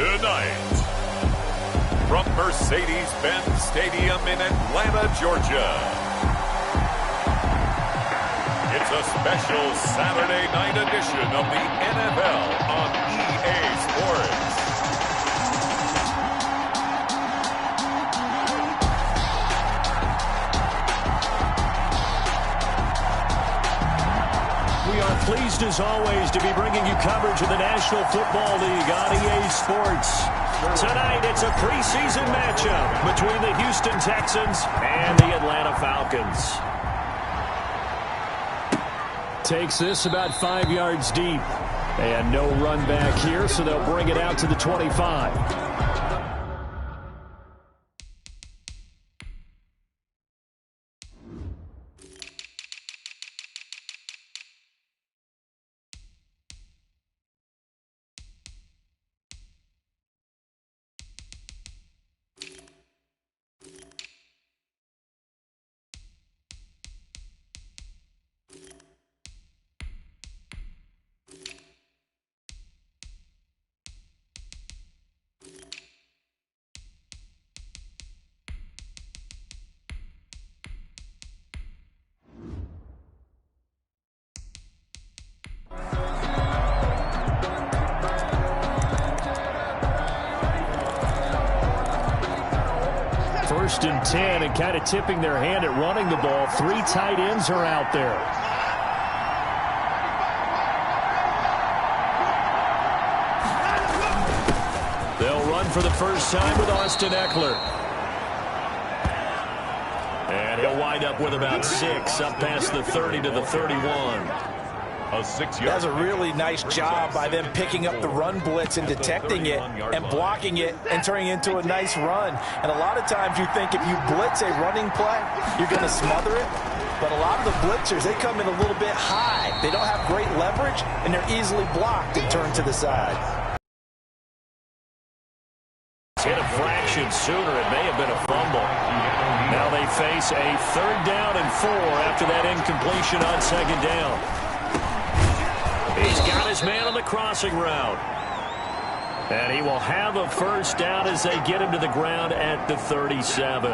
Tonight, from Mercedes-Benz Stadium in Atlanta, Georgia, it's a special Saturday night edition of the NFL on EA Sports. We are pleased as always to be bringing you coverage of the National Football League on EA Sports. Tonight it's a preseason matchup between the Houston Texans and the Atlanta Falcons. Takes this about 5 yards deep. And no run back here, so they'll bring it out to the 25. First and 10, and kind of tipping their hand at running the ball. 3 tight ends are out there. They'll run for the first time with Austin Eckler. And he'll wind up with about 6, up past the 30 to the 31. That's a really nice job by them picking up the run blitz and detecting it and blocking it and turning it into a nice run. And a lot of times you think if you blitz a running play, you're going to smother it. But a lot of the blitzers, they come in a little bit high. They don't have great leverage, and they're easily blocked and turned to the side. Hit a fraction sooner. It may have been a fumble. Now they face a 3rd down and 4 after that incompletion on 2nd down. He's got his man on the crossing route. And he will have a first down as they get him to the ground at the 37.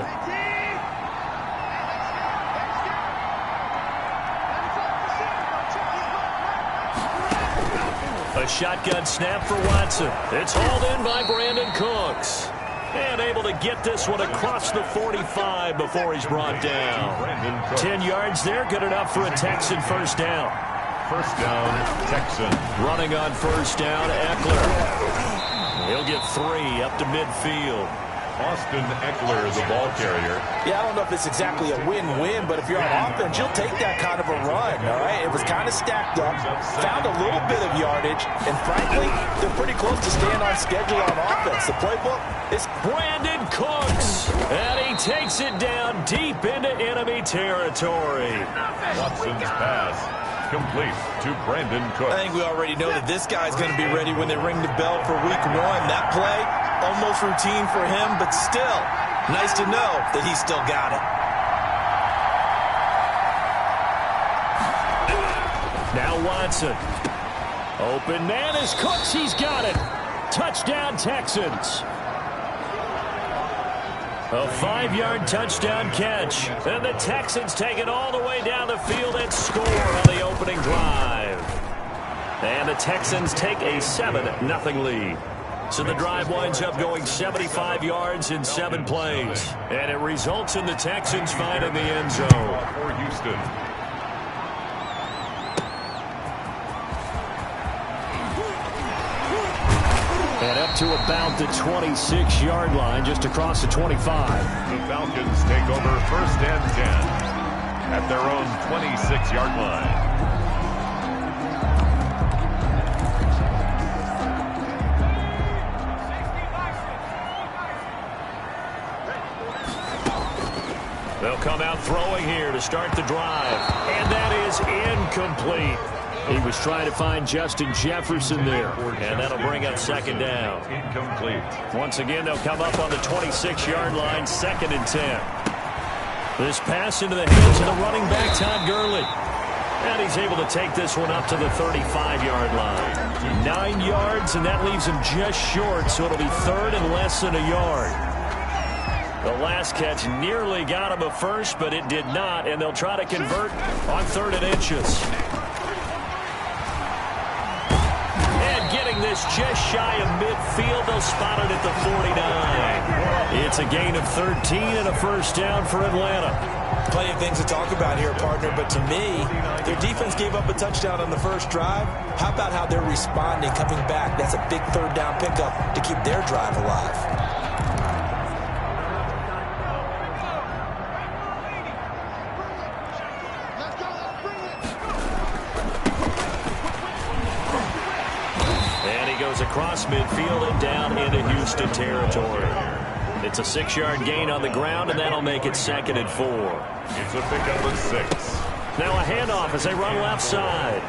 A shotgun snap for Watson. It's hauled in by Brandon Cooks. And able to get this one across the 45 before he's brought down. 10 yards there, good enough for a Texan first down. First down, Texans. Running on first down, Eckler. He'll get 3 up to midfield. Austin Eckler, the ball carrier. Yeah, I don't know if it's exactly a win-win, but if you're on offense, you'll take that kind of a run, all right? It was kind of stacked up, found a little bit of yardage, and frankly, they're pretty close to staying on schedule on offense. The playbook is Brandon Cooks, and he takes it down deep into enemy territory. Watson's pass. Complete to Brandon Cooks. I think we already know that this guy's going to be ready when they ring the bell for week 1. That play, almost routine for him, but still, nice to know that he's still got it. Now Watson. Open man is Cooks. He's got it. Touchdown, Texans. A 5-yard touchdown catch. And the Texans take it all the way down the field and score on the opening drive. And the Texans take a 7-0 lead. So the drive winds up going 75 yards in 7 plays. And it results in the Texans finding the end zone. For Houston. And up to about the 26-yard line, just across the 25. The Falcons take over first and 10 at their own 26-yard line. They'll come out throwing here to start the drive. And that is incomplete. He was trying to find Justin Jefferson there. And that'll bring up 2nd down. Incomplete. Once again, they'll come up on the 26-yard line, 2nd and 10. This pass into the hands of the running back, Todd Gurley. And he's able to take this one up to the 35-yard line. 9 yards, and that leaves him just short, so it'll be third and less than a yard. The last catch nearly got him a first, but it did not, and they'll try to convert on 3rd and inches. And getting this just shy of midfield, they'll spot it at the 49. It's a gain of 13 and a first down for Atlanta. Plenty of things to talk about here, partner, but to me, their defense gave up a touchdown on the first drive. How about how they're responding, coming back? That's a big 3rd down pickup to keep their drive alive. And he goes across midfield and down into Houston territory. It's a 6-yard gain on the ground, and that'll make it 2nd and 4. It's a pickup of 6. Now a handoff as they run left side.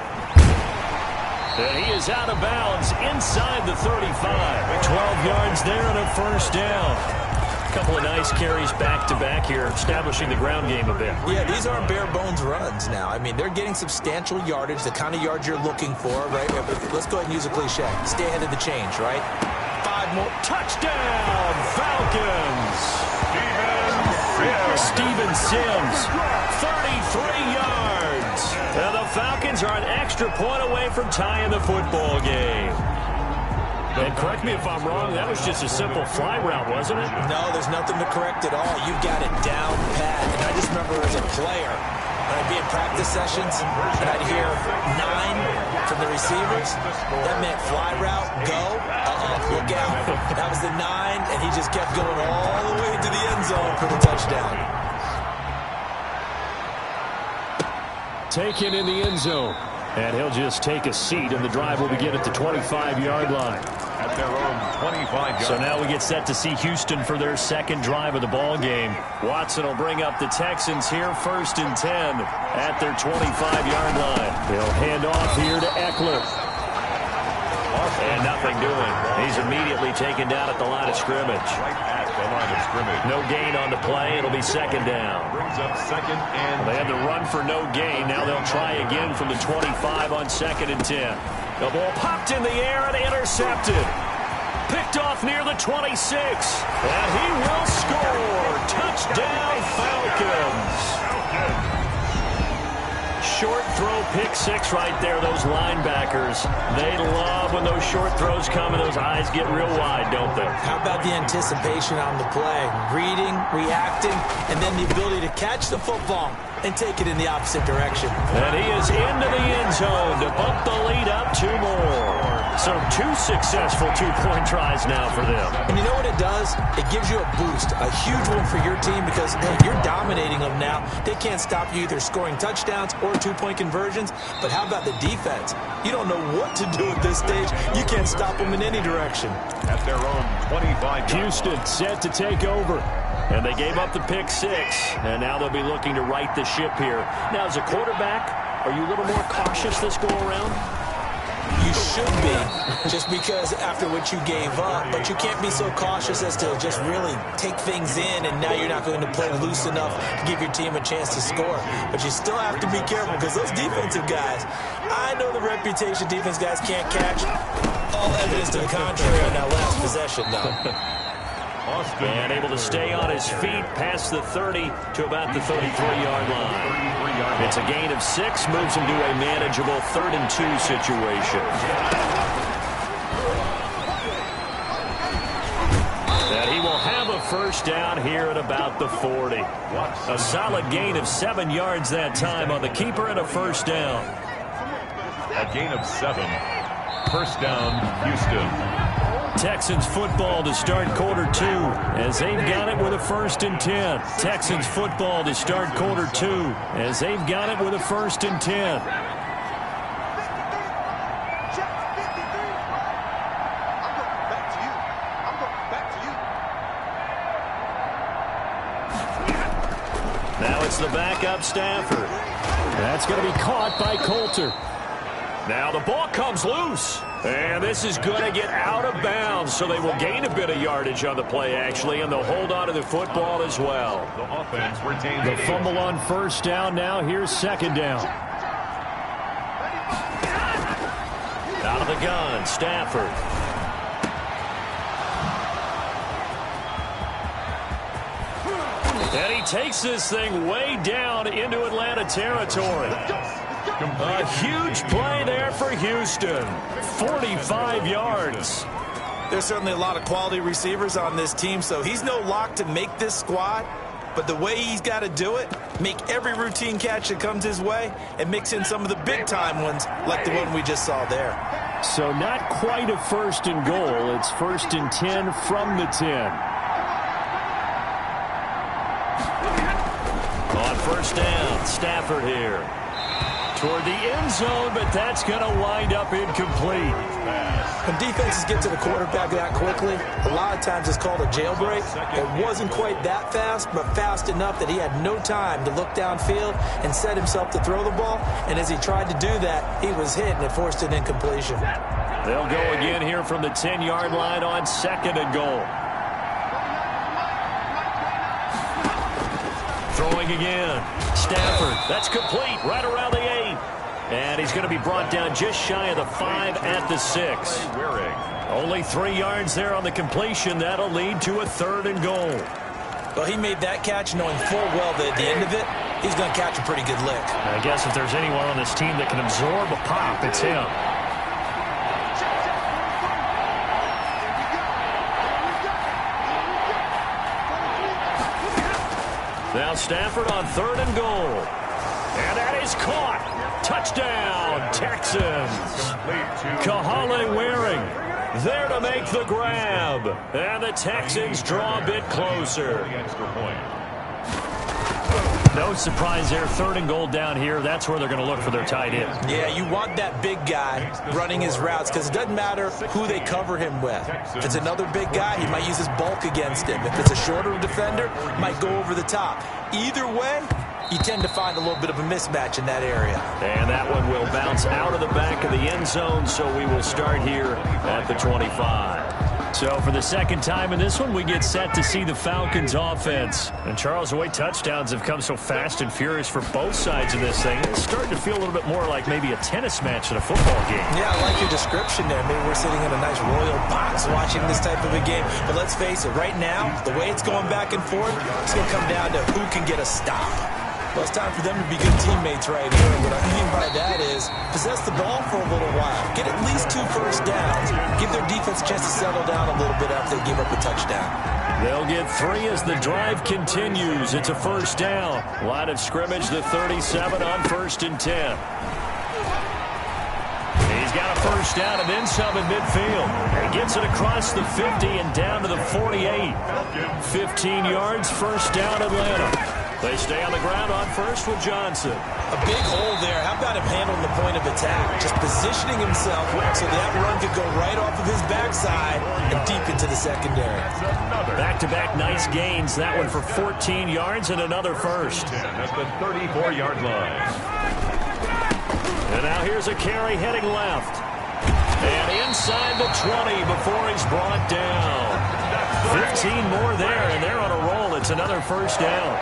And he is out of bounds inside the 35. 12 yards there and a first down. A couple of nice carries back-to-back here, establishing the ground game a bit. Yeah, these aren't bare-bones runs now. I mean, they're getting substantial yardage, the kind of yards you're looking for, right? Let's go ahead and use a cliche. Stay ahead of the change, right? 5 more. Touchdown, Falcons! Steven Sims, 33 yards. And the Falcons are an extra point away from tying the football game. And correct me if I'm wrong, that was just a simple fly route, wasn't it? No, there's nothing to correct at all. You've got it down pat. And I just remember as a player, when I'd be in practice sessions, and I'd hear 9 from the receivers. That meant fly route, go, look out. That was the 9, and he just kept going all the way to the end zone for the touchdown. Taken in the end zone. And he'll just take a seat, and the drive will begin at the 25-yard line. At their own 25-yard. So now we get set to see Houston for their 2nd drive of the ball game. Watson will bring up the Texans here, 1st and 10 at their 25-yard line. They'll hand off here to Eckler. And nothing doing. He's immediately taken down at the line of scrimmage. Right at the line of scrimmage. No gain on the play. It'll be 2nd down. Brings up 2nd and They had the run for no gain. Now they'll try again from the 25 on 2nd and 10. The ball popped in the air and intercepted. Picked off near the 26. And he will score. Touchdown, Falcons. Short throw, pick 6 right there. Those linebackers, they love when those short throws come and those eyes get real wide, don't they? How about the anticipation on the play? Reading, reacting, and then the ability to catch the football and take it in the opposite direction. And he is into the end zone to bump the lead up 2 more. So 2 successful 2-point tries now for them. And you know what it does? It gives you a boost, a huge one for your team because, hey, you're dominating them now. They can't stop you either scoring touchdowns or 2-point conversions. But how about the defense? You don't know what to do at this stage. You can't stop them in any direction. at their own 25. Houston set to take over. And they gave up the pick 6. And now they'll be looking to right the ship here. Now, as a quarterback, are you a little more cautious this go-around? You should be, just because after what you gave up. But you can't be so cautious as to just really take things in, and now you're not going to play loose enough to give your team a chance to score. But you still have to be careful, because those defensive guys, I know the reputation defense guys can't catch. All evidence to the contrary on that last possession, though. And able to stay on his feet past the 30 to about the 33-yard line. It's a gain of 6, moves him to a manageable 3rd and 2 situation. And he will have a first down here at about the 40. A solid gain of 7 yards that time on the keeper and a first down. A gain of 7. First down, Houston. Texans football to start quarter 2 as they've got it with a 1st and 10. Texans football to start quarter 2 as they've got it with a 1st and 10. Now it's the backup Stafford. That's going to be caught by Coulter. Now the ball comes loose. And this is going to get out of bounds, so they will gain a bit of yardage on the play, actually, and they'll hold on to the football as well. The offense retains the fumble on first down now. Here's 2nd down. Now Out of the gun, Stafford. And he takes this thing way down into Atlanta territory. A huge play there for Houston. 45 yards. There's certainly a lot of quality receivers on this team, so he's no lock to make this squad. But the way he's got to do it, make every routine catch that comes his way, and mix in some of the big-time ones like the one we just saw there. So not quite a 1st and goal. It's 1st and 10 from the 10. On 1st down, Stafford here. Toward the end zone, but that's going to wind up incomplete. When defenses get to the quarterback that quickly, a lot of times it's called a jailbreak. It wasn't quite that fast, but fast enough that he had no time to look downfield and set himself to throw the ball. And as he tried to do that, he was hit, and it forced an incompletion. They'll go again here from the 10-yard line on 2nd and goal. Throwing again. Stafford. That's complete right around the 8. And he's going to be brought down just shy of the 5 at the 6. Only 3 yards there on the completion. That'll lead to a 3rd and goal. Well, he made that catch knowing full well that at the end of it, he's going to catch a pretty good lick. I guess if there's anyone on this team that can absorb a pop, it's him. Now Stafford on 3rd and goal. And that is caught. Touchdown, Texans. Kahale Waring there to make the grab. And the Texans draw a bit closer. No surprise there. 3rd and goal down here. That's where they're going to look for their tight end. Yeah, you want that big guy running his routes because it doesn't matter who they cover him with. If it's another big guy, he might use his bulk against him. If it's a shorter defender, might go over the top. Either way, you tend to find a little bit of a mismatch in that area. And that one will bounce out of the back of the end zone, so we will start here at the 25. So for the 2nd time in this one, we get set to see the Falcons offense. And Charles, the way touchdowns have come so fast and furious for both sides of this thing, it's starting to feel a little bit more like maybe a tennis match in a football game. Yeah, I like your description there. Maybe we're sitting in a nice royal box watching this type of a game. But let's face it, right now, the way it's going back and forth, it's going to come down to who can get a stop. Well, it's time for them to be good teammates right here. What I mean by that is possess the ball for a little while. Get at least 2 first downs. Give their defense a chance to settle down a little bit after they give up a touchdown. They'll get 3 as the drive continues. It's a 1st down. Line of scrimmage, the 37 on 1st and 10. He's got a 1st down and then some in midfield. He gets it across the 50 and down to the 48. 15 yards, 1st down Atlanta. They stay on the ground on 1st with Johnson. A big hole there. How about him handling the point of attack? Just positioning himself so that run could go right off of his backside and deep into the secondary. Back-to-back nice gains. That one for 14 yards and another 1st. At the 34-yard line. And now here's a carry heading left. And inside the 20 before he's brought down. 15 more there, and they're on a roll. It's another 1st down.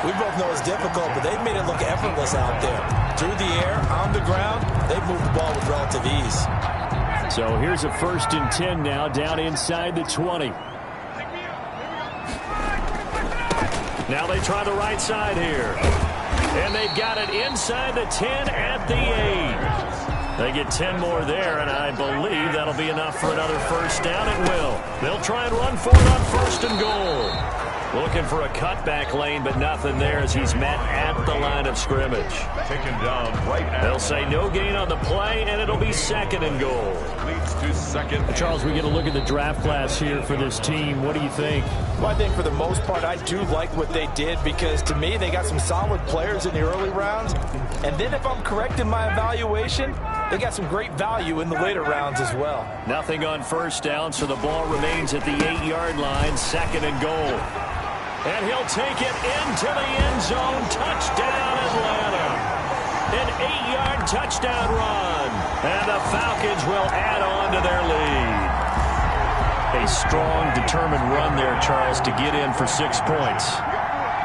We both know it's difficult, but they've made it look effortless out there. Through the air, on the ground, they've moved the ball with relative ease. So here's a 1st and 10 now, down inside the 20. Now they try the right side here. And they've got it inside the 10 at the 8. They get 10 more there, and I believe that'll be enough for another 1st down. It will. They'll try and run for it on 1st and goal. Looking for a cutback lane, but nothing there as he's met at the line of scrimmage. Taken down right at. They'll say no gain on the play, and it'll be 2nd and goal. Leads to 2nd. Charles, we get a look at the draft class here for this team. What do you think? Well, I think for the most part, I do like what they did because, to me, they got some solid players in the early rounds. And then if I'm correct in my evaluation, they got some great value in the later rounds as well. Nothing on 1st down, so the ball remains at the 8-yard line, 2nd and goal. And he'll take it into the end zone. Touchdown, Atlanta. An 8-yard touchdown run. And the Falcons will add on to their lead. A strong, determined run there, Charles, to get in for 6 points.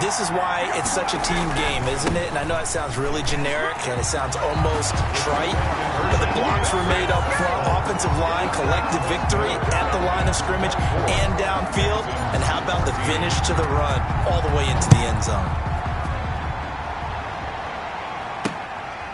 This is why it's such a team game, isn't it? And I know it sounds really generic and it sounds almost trite, but the blocks were made up front. collective victory at the line of scrimmage and downfield? And how about the finish to the run all the way into the end zone?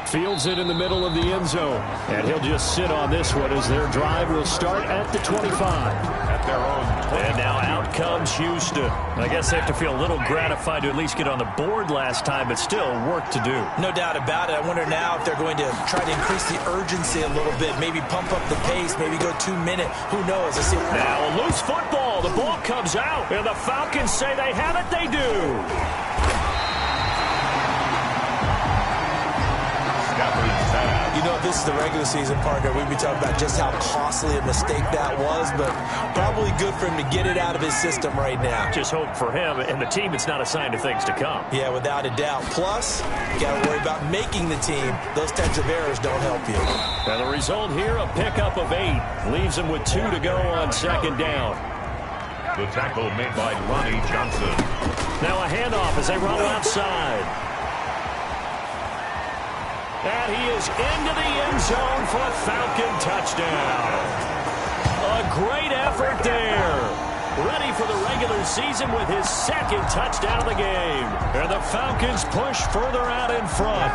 Fields it in the middle of the end zone. And he'll just sit on this one as their drive will start at the 25. At their own 20. And now out comes Houston. I guess they have to feel a little gratified to at least get on the board last time, but still work to do. No doubt about it. I wonder now if they're going to try to increase the urgency a little bit, maybe pump up the pace, maybe go 2 minute. Who knows? Let's see. Now a loose football. The ball comes out, and the Falcons say they have it. They do. You know, if this is the regular season, partner, we'd be talking about just how costly a mistake that was, but probably good for him to get it out of his system right now. Just hope for him and the team it's not a sign of things to come. Yeah, without a doubt. Plus, you got to worry about making the team. Those types of errors don't help you. And the result here, a pickup of 8. Leaves them with 2 to go on second down. The tackle made by Ronnie Johnson. Now a handoff as they run outside. And he is into the end zone for a Falcon touchdown. A great effort there. Ready for the regular season with his second touchdown of the game. And the Falcons push further out in front.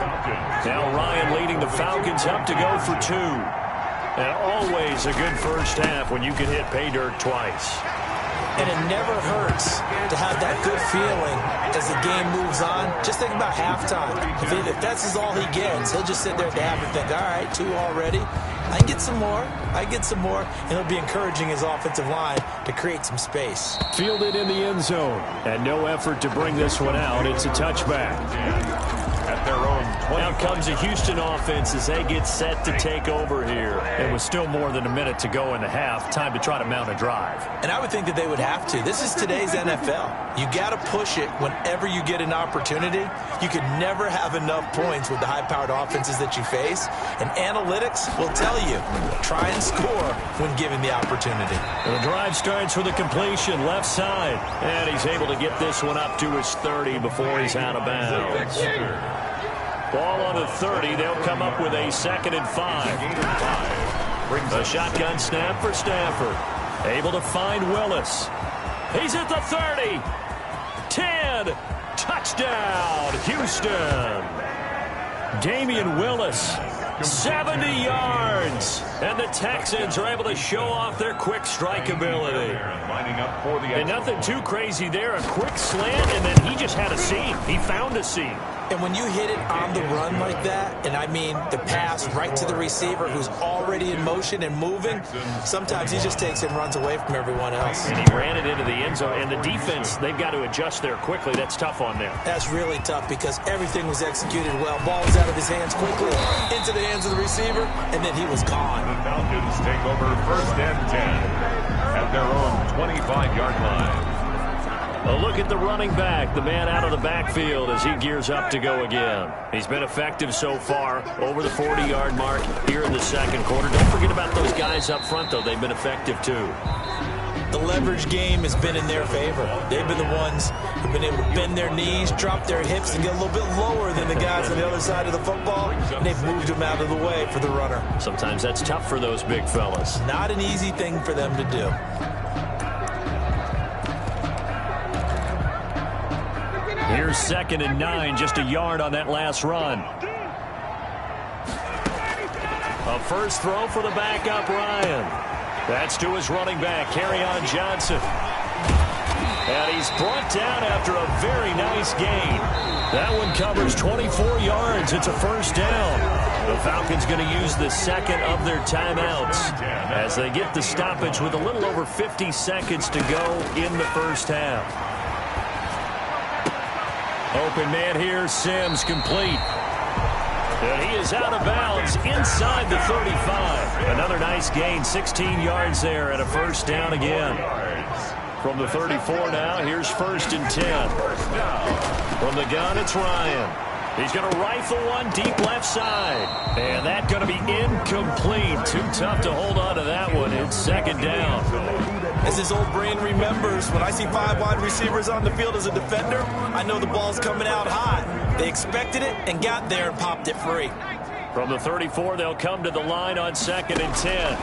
Now Ryan leading the Falcons up to go for 2. And always a good first half when you can hit pay dirt twice. And it never hurts to have that good feeling as the game moves on. Just think about halftime. If that's all he gets, he'll just sit there at the half and think, all right, 2 already. I can get some more. I get some more. And he'll be encouraging his offensive line to create some space. Fielded in the end zone. And no effort to bring this one out. It's a touchback. At their own 20. Now comes a Houston offense as they get set to take over here. It was still more than a minute to go in the half. Time to try to mount a drive. And I would think that they would have to. This is today's NFL. You got to push it whenever you get an opportunity. You can never have enough points with the high-powered offenses that you face. And analytics will tell you, try and score when given the opportunity. And the drive starts with a completion left side. And he's able to get this one up to his 30 before he's out of bounds. Ball on the 30. They'll come up with a 2nd and 5. A shotgun snap for Stafford. Able to find Willis. He's at the 30. 10. Touchdown, Houston. Damian Willis. 70 yards. And the Texans are able to show off their quick strike ability. And nothing too crazy there. A quick slant, and then he just had a seam. He found a seam. And when you hit it on the run like that, and I mean the pass right to the receiver who's already in motion and moving, sometimes he just takes it and runs away from everyone else. And he ran it into the end zone. And the defense, they've got to adjust there quickly. That's tough on them. That's really tough because everything was executed well. Ball was out of his hands quickly, into the hands of the receiver, and then he was gone. The Falcons take over 1st and 10 at their own 25-yard line. A look at the running back, the man out of the backfield as he gears up to go again. He's been effective so far, over the 40-yard mark here in the second quarter. Don't forget about those guys up front, though. They've been effective, too. The leverage game has been in their favor. They've been the ones who've been able to bend their knees, drop their hips, and get a little bit lower than the guys on the other side of the football, and they've moved them out of the way for the runner. Sometimes that's tough for those big fellas. Not an easy thing for them to do. Here's 2nd and 9, just a yard on that last run. A first throw for the backup, Ryan. That's to his running back, Kerryon Johnson. And he's brought down after a very nice gain. That one covers 24 yards. It's a first down. The Falcons going to use the 2nd of their timeouts as they get the stoppage with a little over 50 seconds to go in the first half. Open man here, Sims, complete. And he is out of bounds inside the 35. Another nice gain, 16 yards there and a first down again. From the 34 now, here's 1st and 10. From the gun, it's Ryan. He's going to rifle one deep left side. And that's going to be incomplete. Too tough to hold on to that one. It's 2nd down. As his old brain remembers, when I see 5 wide receivers on the field as a defender, I know the ball's coming out hot. They expected it and got there and popped it free. From the 34, they'll come to the line on 2nd and 10.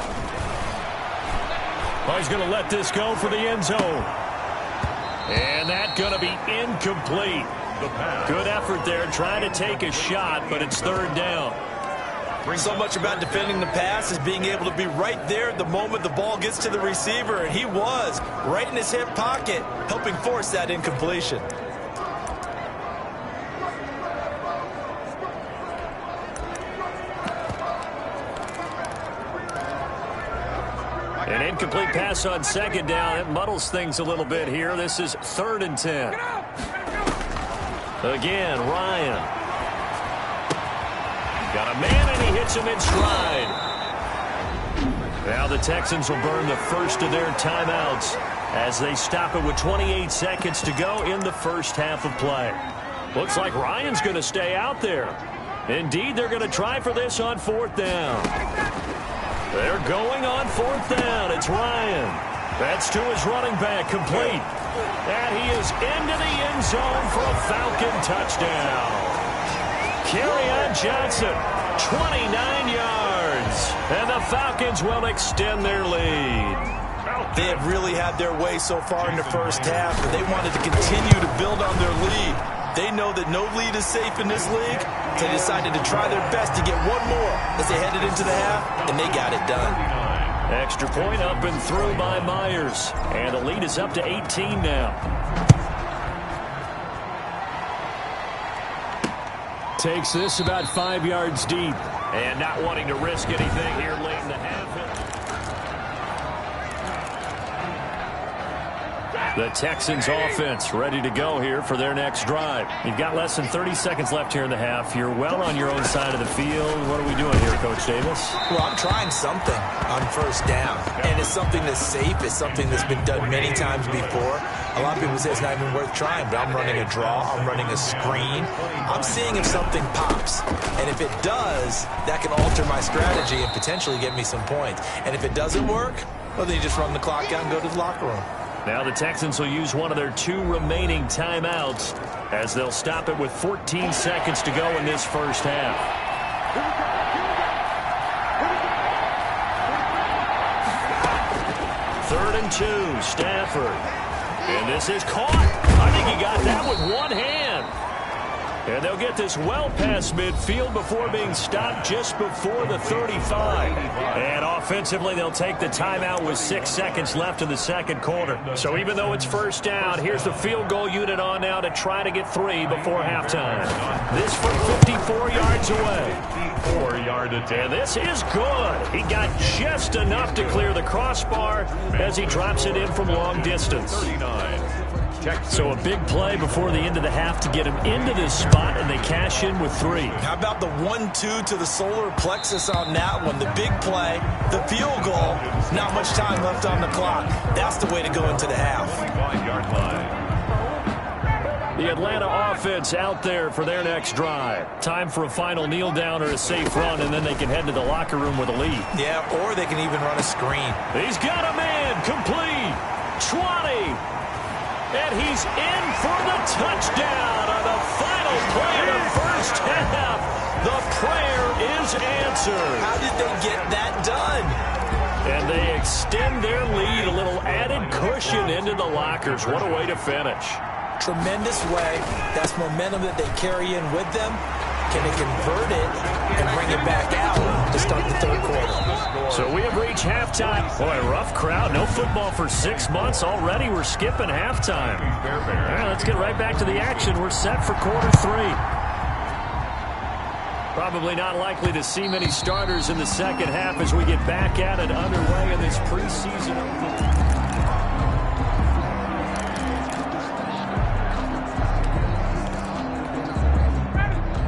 Oh, he's going to let this go for the end zone. And that's going to be incomplete. Good effort there trying to take a shot, but it's third down. So much about defending the pass is being able to be right there at the moment the ball gets to the receiver, and he was right in his hip pocket, helping force that incompletion. An incomplete pass on second down. It muddles things a little bit here. This is 3rd and 10. Again, Ryan. Got a man, and he hits him in stride. Now the Texans will burn the first of their timeouts as they stop it with 28 seconds to go in the first half of play. Looks like Ryan's going to stay out there. Indeed, they're going to try for this on 4th down. They're going on 4th down. It's Ryan. That's to his running back, complete. And he is into the end zone for a Falcon touchdown. Kerryon Johnson, 29 yards. And the Falcons will extend their lead. They have really had their way so far in the first half, but they wanted to continue to build on their lead. They know that no lead is safe in this league, so they decided to try their best to get one more as they headed into the half, and they got it done. Extra point up and through by Myers, and the lead is up to 18 now. Takes this about 5 yards deep, and not wanting to risk anything here late in the half. The Texans offense ready to go here for their next drive. You've got less than 30 seconds left here in the half. You're well on your own side of the field. What are we doing here, Coach Davis? Well, I'm trying something on first down. And it's something that's safe. It's something that's been done many times before. A lot of people say it's not even worth trying, but I'm running a draw. I'm running a screen. I'm seeing if something pops. And if it does, that can alter my strategy and potentially get me some points. And if it doesn't work, well, then you just run the clock out and go to the locker room. Now the Texans will use one of their 2 remaining timeouts as they'll stop it with 14 seconds to go in this first half. 3rd and 2, Stafford. And this is caught. I think he got that with one hand. And they'll get this well past midfield before being stopped just before the 35. And offensively, they'll take the timeout with 6 seconds left in the second quarter. So even though it's first down, here's the field goal unit on now to try to get 3 before halftime. This from 54 yards away. 4-yard attempt. And this is good. He got just enough to clear the crossbar as he drops it in from long distance. 39. So a big play before the end of the half to get him into this spot, and they cash in with 3. How about the 1-2 to the solar plexus on that one? The big play, the field goal, not much time left on the clock. That's the way to go into the half. 5-yard line. The Atlanta offense out there for their next drive. Time for a final kneel down or a safe run, and then they can head to the locker room with a lead. Yeah, or they can even run a screen. He's got a man, complete, 20. And he's in for the touchdown on the final play of the first half. The prayer is answered. How did they get that done? And they extend their lead, a little added cushion into the lockers. What a way to finish. Tremendous way. That's momentum that they carry in with them. Can they convert it and bring it back out to start the third quarter? So we have reached halftime. Boy, rough crowd. No football for 6 months. Already we're skipping halftime. All right, let's get right back to the action. We're set for quarter 3. Probably not likely to see many starters in the second half as we get back at it underway in this preseason opener.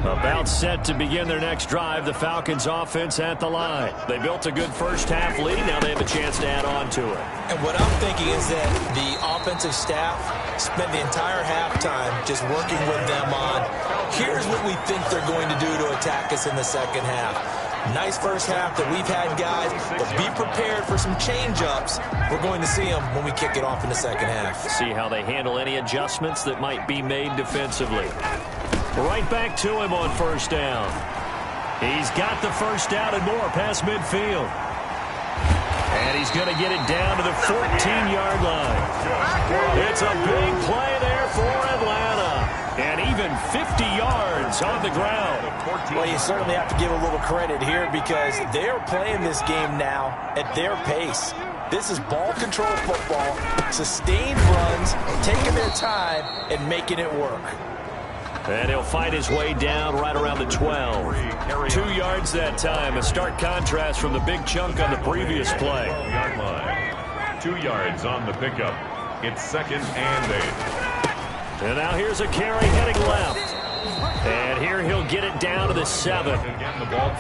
About set to begin their next drive, the Falcons offense at the line. They built a good first half lead. Now they have a chance to add on to it. And what I'm thinking is that the offensive staff spent the entire halftime just working with them on, here's what we think they're going to do to attack us in the second half. Nice first half that we've had, guys, but be prepared for some change-ups. We're going to see them when we kick it off in the second half. See how they handle any adjustments that might be made defensively. Right back to him on first down. He's got the first down and more past midfield. And he's going to get it down to the 14-yard line. It's a big play there for Atlanta. And even 50 yards on the ground. Well, you certainly have to give a little credit here because they're playing this game now at their pace. This is ball control football, sustained runs, taking their time and making it work. And he'll find his way down right around the 12. 2 yards that time. A stark contrast from the big chunk on the previous play. 2 yards on the pickup. It's 2nd and 8. And now here's a carry heading left. And here he'll get it down to the 7.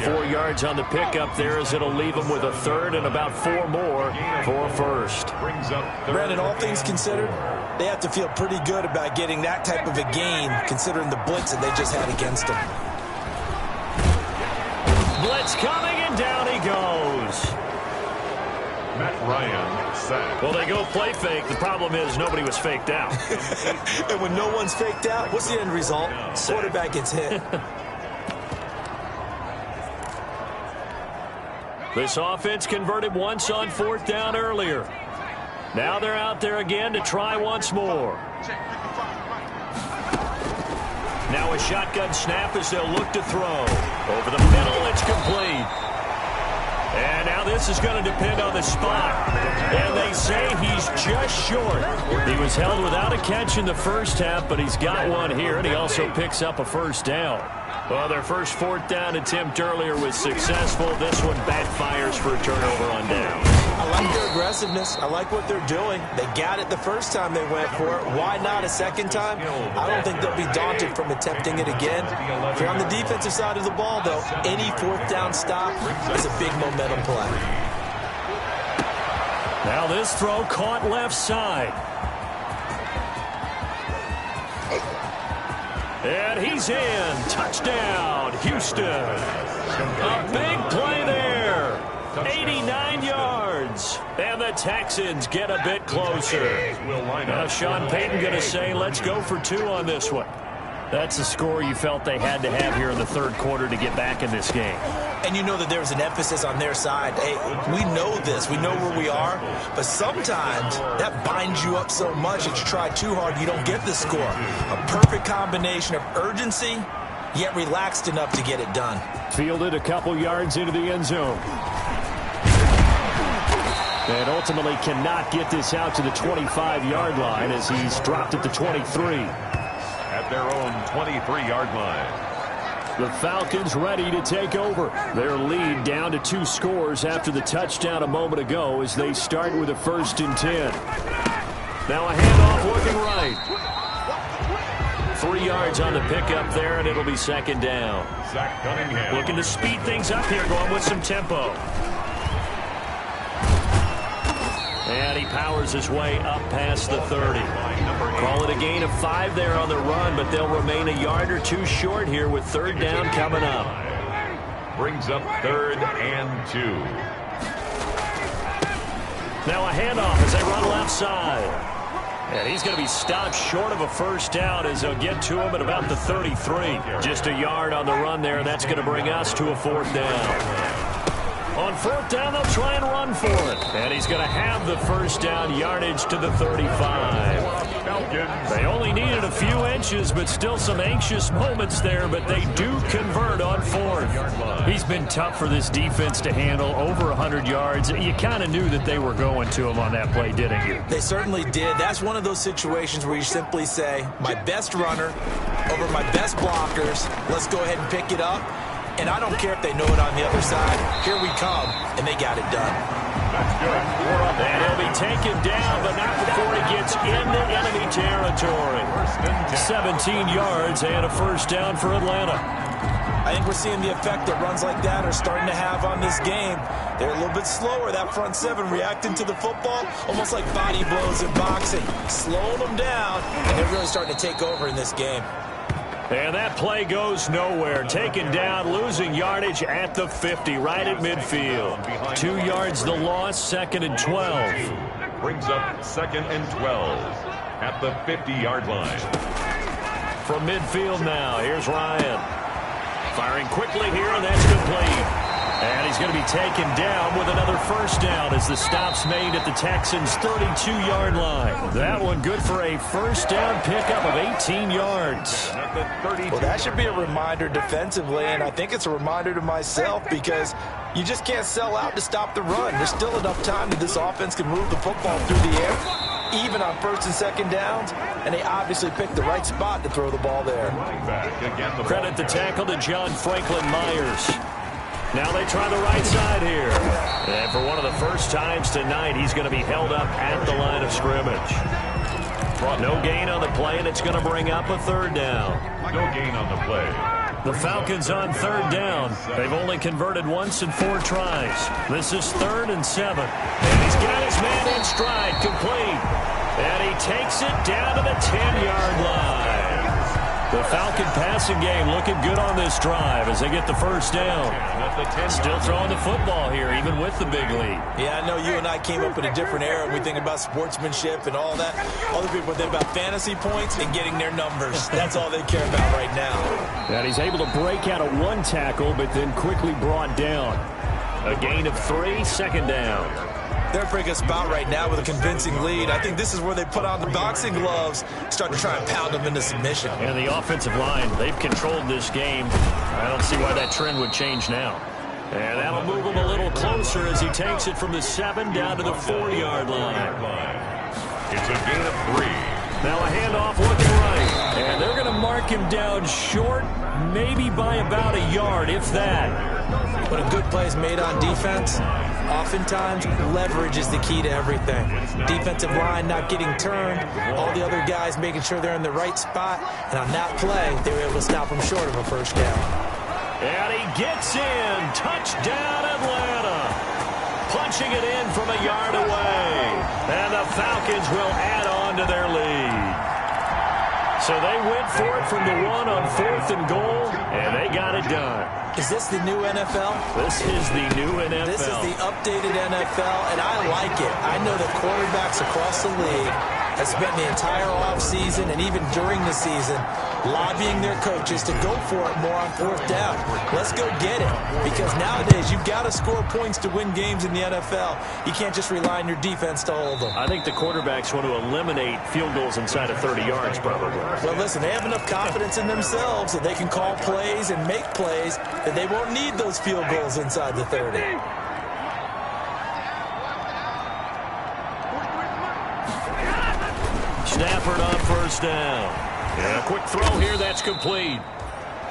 4 yards on the pickup there as it'll leave him with a 3rd and about 4 more for a first. Brandon, all things considered, they have to feel pretty good about getting that type of a gain considering the blitz that they just had against them. Blitz coming and down he goes. Matt Ryan sacked. Well, they go play fake. The problem is nobody was faked out. And when no one's faked out, what's the end result? Quarterback gets hit. This offense converted once on 4th down earlier. Now they're out there again to try once more. Now a shotgun snap as they'll look to throw. Over the middle, it's complete. And now this is going to depend on the spot. And they say he's just short. He was held without a catch in the first half, but he's got one here, and he also picks up a first down. Well, their first 4th down attempt earlier was successful. This one backfires for a turnover on down. I like their aggressiveness. I like what they're doing. They got it the first time they went for it. Why not a second time? I don't think they'll be daunted from attempting it again. If you're on the defensive side of the ball, though, any 4th down stop is a big momentum play. Now this throw caught left side. And he's in. Touchdown, Houston. A big play there. 89 yards. And the Texans get a bit closer. Now Sean Payton going to say, let's go for 2 on this one. That's the score you felt they had to have here in the 3rd quarter to get back in this game. And you know that there's an emphasis on their side. Hey, we know this. We know where we are. But sometimes that binds you up so much that you try too hard, you don't get the score. A perfect combination of urgency, yet relaxed enough to get it done. Fielded a couple yards into the end zone. And ultimately cannot get this out to the 25-yard line as he's dropped at the 23. At their own 23-yard line. The Falcons ready to take over. Their lead down to 2 scores after the touchdown a moment ago as they start with a 1st and 10. Now a handoff looking right. 3 yards on the pickup there, and it'll be 2nd down. Zach Cunningham. Looking to speed things up here, going with some tempo. And he powers his way up past the 30. Call it a gain of 5 there on the run, but they'll remain a yard or 2 short here with 3rd down coming up. Brings up 3rd and 2. Now a handoff as they run left side. And he's going to be stopped short of a first down as they'll get to him at about the 33. Just a yard on the run there, and that's going to bring us to a 4th down. On 4th down, they'll try and run for it. And he's going to have the first down yardage to the 35. They only needed a few inches, but still some anxious moments there, but they do convert on 4th. He's been tough for this defense to handle, over 100 yards. You kind of knew that they were going to him on that play, didn't you? They certainly did. That's one of those situations where you simply say, my best runner over my best blockers. Let's go ahead and pick it up. And I don't care if they know it on the other side. Here we come, and they got it done. And he'll be taken down, but not before he gets into enemy territory. 17 yards and a first down for Atlanta. I think we're seeing the effect that runs like that are starting to have on this game. They're a little bit slower, that front 7, reacting to the football, almost like body blows in boxing. Slowing them down, and they're really starting to take over in this game. And that play goes nowhere. Taken down, losing yardage at the 50, right at midfield. 2 yards the loss, 2nd and 12. Brings up 2nd and 12 at the 50-yard line. From midfield now, here's Ryan. Firing quickly here, and that's complete. And he's going to be taken down with another first down as the stop's made at the Texans' 32-yard line. That one good for a first down pickup of 18 yards. Well, that should be a reminder defensively, and I think it's a reminder to myself because you just can't sell out to stop the run. There's still enough time that this offense can move the football through the air, even on first and second downs, and they obviously picked the right spot to throw the ball there. Credit the tackle to John Franklin Myers. Now they try the right side here. And for one of the first times tonight, he's going to be held up at the line of scrimmage. No gain on the play, and it's going to bring up a third down. No gain on the play. The Falcons on third down. They've only converted once in 4 tries. This is 3rd and 7. And he's got his man in stride, complete. And he takes it down to the 10-yard line. The Falcon passing game looking good on this drive as they get the first down. Still throwing the football here, even with the big lead. Yeah, I know you and I came up in a different era. We think about sportsmanship and all that. Other people think about fantasy points and getting their numbers. That's all they care about right now. And he's able to break out of 1 tackle, but then quickly brought down. A gain of 3, second down. They're in a pretty good spot right now with a convincing lead. I think this is where they put on the boxing gloves, start to try and pound them into submission. And the offensive line, they've controlled this game. I don't see why that trend would change now. And that'll move him a little closer as he takes it from the 7 down to the 4-yard line. It's a gain of 3. Now a handoff looking right. And they're going to mark him down short, maybe by about a yard, if that. When a good play is made on defense, oftentimes leverage is the key to everything. Defensive line not getting turned, all the other guys making sure they're in the right spot, and on that play, they were able to stop him short of a first down. And he gets in. Touchdown, Atlanta. Punching it in from a yard away. And the Falcons will add on to their lead. So they went for it from the 1 on 4th and goal, and they got it done. Is this the new NFL? This is the new NFL. This is the updated NFL, and I like it. I know that quarterbacks across the league have spent the entire offseason and even during the season lobbying their coaches to go for it more on 4th down. Let's go get it. Because nowadays, you've got to score points to win games in the NFL. You can't just rely on your defense to hold them. I think the quarterbacks want to eliminate field goals inside of 30 yards, probably. Well, listen, they have enough confidence in themselves that they can call plays and make plays that they won't need those field goals inside the 30. Stafford on first down. And a quick throw here, that's complete.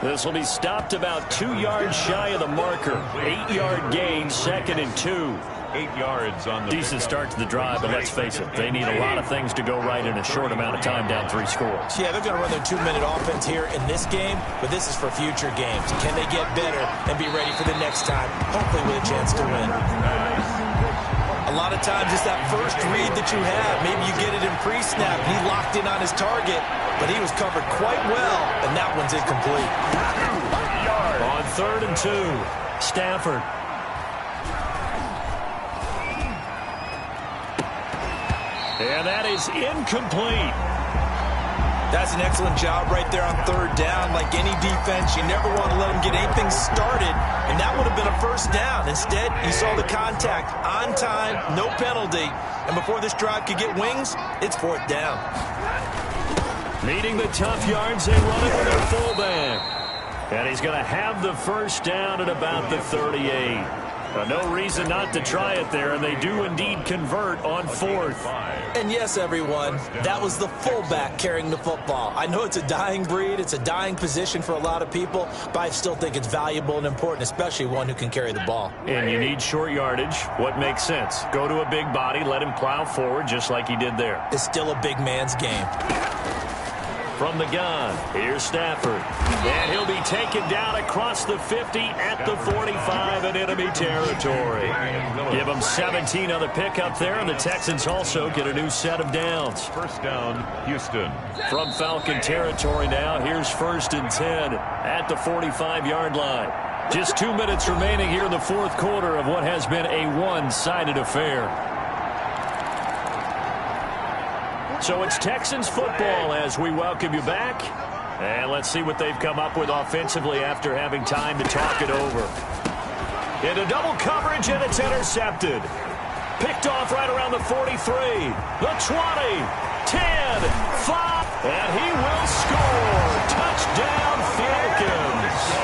This will be stopped about 2 yards shy of the marker. 8-yard gain, 2nd and 2. 8 yards on the decent start to the drive, but let's face it, they need a lot of things to go right in a short amount of time down 3 scores. Yeah, they're going to run their 2-minute offense here in this game, but this is for future games. Can they get better and be ready for the next time, hopefully with a chance to win? A lot of times it's that first read that you have. Maybe you get it in pre-snap. He locked in on his target, but he was covered quite well, and that one's incomplete. On 3rd and 2, Stafford. And that is incomplete. That's an excellent job right there on 3rd down. Like any defense, you never want to let them get anything started, and that would have been a first down. Instead, you saw the contact on time, no penalty, and before this drive could get wings, it's 4th down. Needing the tough yards, they run it with their fullback. And he's going to have the first down at about the 38. No reason not to try it there, and they do indeed convert on 4th. And yes, everyone, that was the fullback carrying the football. I know it's a dying breed, it's a dying position for a lot of people, but I still think it's valuable and important, especially one who can carry the ball. And you need short yardage. What makes sense? Go to a big body, let him plow forward just like he did there. It's still a big man's game. From the gun, here's Stafford. And he'll be taken down across the 50 at the 45 in enemy territory. Give him 17 on the pickup there, and the Texans also get a new set of downs. First down, Houston. From Falcon territory now, here's 1st and 10 at the 45-yard line. Just 2 minutes remaining here in the 4th quarter of what has been a one-sided affair. So it's Texans football as we welcome you back. And let's see what they've come up with offensively after having time to talk it over. Into double coverage, and it's intercepted. Picked off right around the 43, the 20, 10, 5, and he will score. Touchdown, Falcons.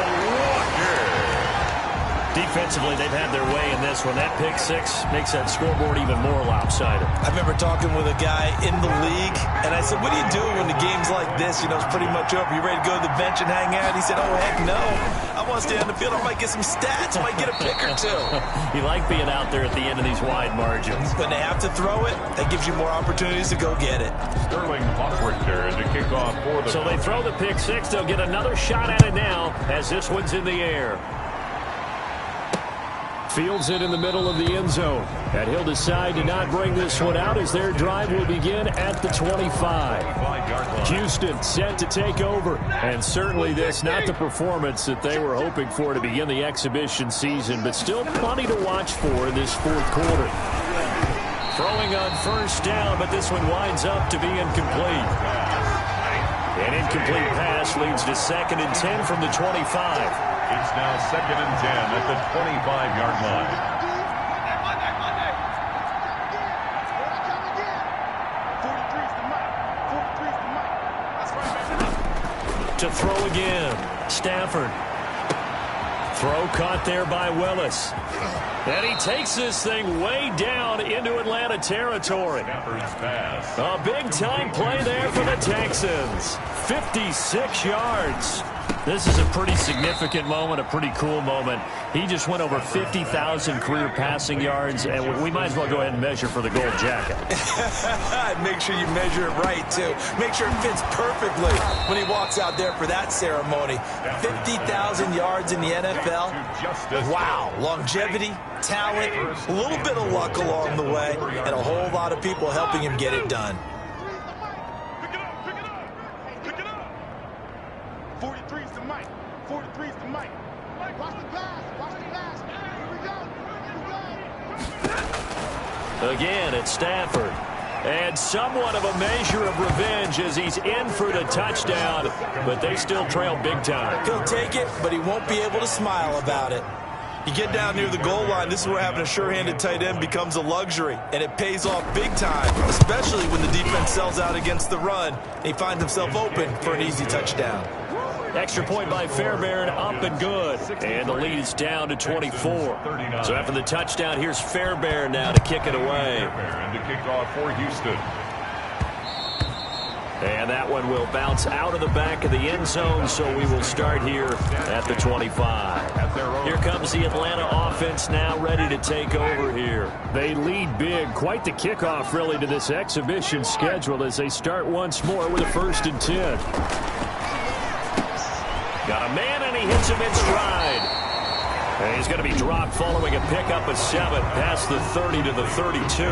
Defensively, they've had their way in this one. That pick six makes that scoreboard even more lopsided. I remember talking with a guy in the league, and I said, what do you do when the game's like this? You know, it's pretty much over. You ready to go to the bench and hang out? He said, oh, heck no. I want to stay on the field. I might get some stats. I might get a pick or two. You like being out there at the end of these wide margins. When they have to throw it, that gives you more opportunities to go get it. Sterling Hawkrichter to kick off for the... So they throw the pick six. They'll get another shot at it now as this one's in the air. Fields it in the middle of the end zone. And he'll decide to not bring this one out as their drive will begin at the 25. Houston set to take over. And certainly this not the performance that they were hoping for to begin the exhibition season, but still plenty to watch for in this fourth quarter. Throwing on first down, but this one winds up to be incomplete. An incomplete pass leads to 2nd and 10 from the 25. It's now 2nd and 10 at the 25-yard line. To throw again. Stafford. Throw caught there by Willis. And he takes this thing way down into Atlanta territory. A big-time play there for the Texans. 56 yards. This is a pretty significant moment, a pretty cool moment. He just went over 50,000 career passing yards, and we might as well go ahead and measure for the gold jacket. Make sure you measure it right, too. Make sure it fits perfectly when he walks out there for that ceremony. 50,000 yards in the NFL. Wow. Longevity, talent, a little bit of luck along the way, and a whole lot of people helping him get it done. 43's the mic. 43's the mic. Watch the pass. Watch the pass. Here we go. Again, it's Stafford. And somewhat of a measure of revenge as he's in for the touchdown, but they still trail big time. He'll take it, but he won't be able to smile about it. You get down near the goal line, this is where having a sure-handed tight end becomes a luxury, and it pays off big time, especially when the defense sells out against the run, and he finds himself open for an easy touchdown. Extra point by Fairbairn, up and good. And the lead is down to 24. So after the touchdown, here's Fairbairn now to kick it away. And to kick off for Houston. And that one will bounce out of the back of the end zone, so we will start here at the 25. Here comes the Atlanta offense now ready to take over here. They lead big. Quite the kickoff, really, to this exhibition schedule as they start once more with a 1st and 10. Got a man, and he hits him in stride. And he's going to be dropped following a pickup of 7 past the 30 to the 32.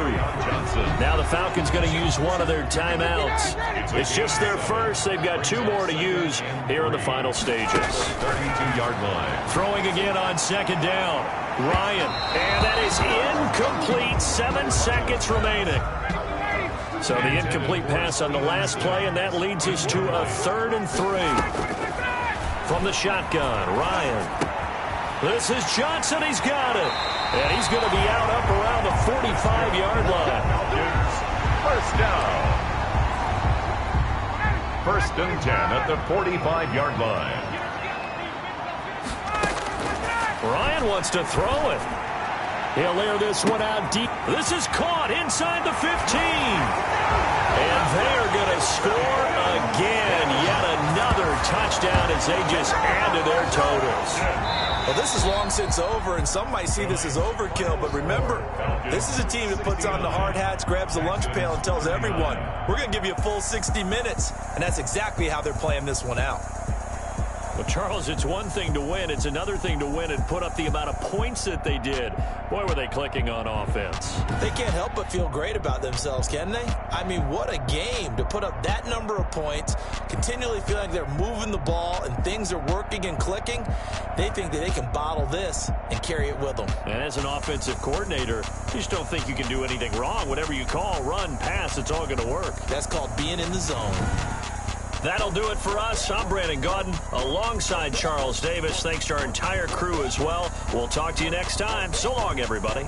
Now the Falcons going to use one of their timeouts. It's just their first. They've got 2 more to use here in the final stages. 32-yard line. Throwing again on 2nd down. Ryan. And that is incomplete. 7 seconds remaining. So the incomplete pass on the last play, and that leads us to a 3rd and 3. From the shotgun, Ryan. This is Johnson. He's got it. And he's going to be out up around the 45-yard line. First down. 1st and 10 at the 45-yard line. Ryan wants to throw it. He'll air this one out deep. This is caught inside the 15. And they're going to score again. Yet another touchdown as they just add to their totals. Well, this is long since over, and some might see this as overkill. But remember, this is a team that puts on the hard hats, grabs the lunch pail, and tells everyone, we're going to give you a full 60 minutes. And that's exactly how they're playing this one out. Well, Charles, it's one thing to win. It's another thing to win and put up the amount of points that they did. Boy, were they clicking on offense. They can't help but feel great about themselves, can they? I mean, what a game to put up that number of points, continually feeling like they're moving the ball and things are working and clicking. They think that they can bottle this and carry it with them. And as an offensive coordinator, you just don't think you can do anything wrong. Whatever you call, run, pass, it's all going to work. That's called being in the zone. That'll do it for us. I'm Brandon Gaudin alongside Charles Davis. Thanks to our entire crew as well. We'll talk to you next time. So long, everybody.